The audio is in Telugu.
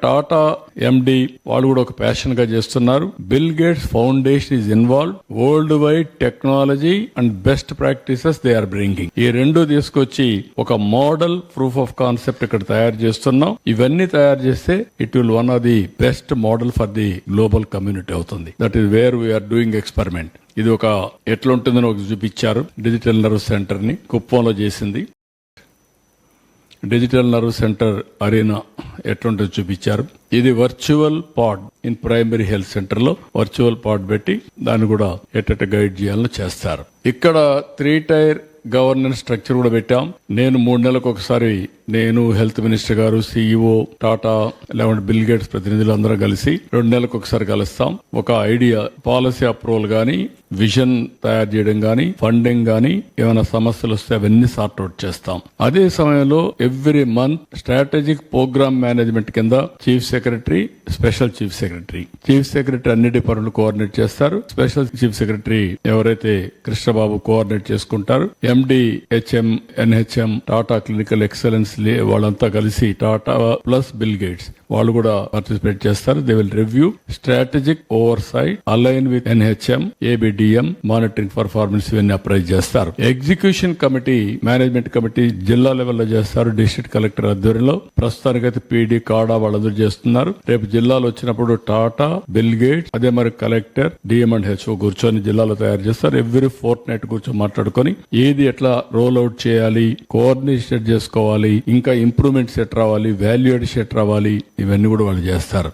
టాటా ఎండి వాళ్ళు కూడా ఒక ప్యాషన్ గా చేస్తున్నారు. Bill Gates Foundation is involve. World wide technology and best practices they are bringing. ఈ రెండు తీసుకొచ్చి ఒక మోడల్ ప్రూఫ్ ఆఫ్ కాన్సెప్ట్ ఇక్కడ తయారు చేస్తున్నాం. ఇవన్నీ తయారు చేస్తే it will one of the best model for the global community అవుతుంది. That is where we're doing experiment. ఇది ఒక ఎట్లుంటుందని ఒక చూపించారు. డిజిటల్ నర్వ్ సెంటర్ ని కుప్పంలో చేసింది. డిజిటల్ నర్వ్ సెంటర్ అరీనా ఎట్లుంటుందో చూపించారు. ఇది virtual pod in primary health centre లో వర్చువల్ పాడ్ పెట్టి దాన్ని కూడా ఎట్ట గైడ్ చేయాలని చేస్తారు. ఇక్కడ 3 టైర్ గవర్నెన్స్ స్ట్రక్చర్ కూడా పెట్టాం. నేను 3 నెలలకు ఒకసారి నేను, హెల్త్ మినిస్టర్ గారు, సిఇఓ, టాటా లేకుంటే బిల్ గేట్స్ ప్రతినిధులు అందరం కలిసి 2 నెలలకు ఒకసారి కలుస్తాం. ఒక ఐడియా పాలసీ అప్రూవల్ గానీ, విజన్ తయారు చేయడం గానీ, ఫండింగ్ గానీ, ఏమైనా సమస్యలు వస్తే అవన్నీ సార్ట్ అవుట్ చేస్తాం. అదే సమయంలో every month strategic programme management కింద chief secretary, special chief secretary అన్ని డిపార్ట్మెంట్ కోఆర్డినేట్ చేస్తారు. స్పెషల్ చీఫ్ సెక్రటరీ ఎవరైతే కృష్ణబాబు కోఆర్డినేట్ చేసుకుంటారు. MD, HM, NHM, Tata clinical excellence వాళ్ళంతా కలిసి టాటా ప్లస్ బిల్ గేట్స్ వాళ్ళు కూడా పార్టిసిపేట్ చేస్తారు. They will review strategic oversight align with NHM, ABDM, monitoring performance ఇవన్నీ అప్రైజ్ చేస్తారు. ఎగ్జిక్యూషన్ కమిటీ, మేనేజ్మెంట్ కమిటీ జిల్లా లెవెల్లో చేస్తారు. డిస్ట్రిక్ట్ కలెక్టర్ ఆధ్వర్యంలో ప్రస్తుతానికైతే పీడీ, కాడా వాళ్ళందరూ చేస్తున్నారు. రేపు జిల్లాలో వచ్చినప్పుడు టాటా, బిల్ గేట్స్, అదే మరి కలెక్టర్, డిఎం అండ్ హెచ్ఓ కూర్చొని జిల్లాలో తయారు చేస్తారు. ఎవ్రీ ఫోర్త్ నైట్ కూర్చొని మాట్లాడుకొని ఏది ఎట్లా రోల్ అవుట్ చేయాలి, కోఆర్డినేషన్ చేసుకోవాలి, ఇంకా ఇంప్రూవ్మెంట్స్ ఎట్ రావాలి, వాల్యూ ఎడిషన్ ఎట్ రావాలి, ఇవన్నీ కూడా వాళ్ళు చేస్తారు.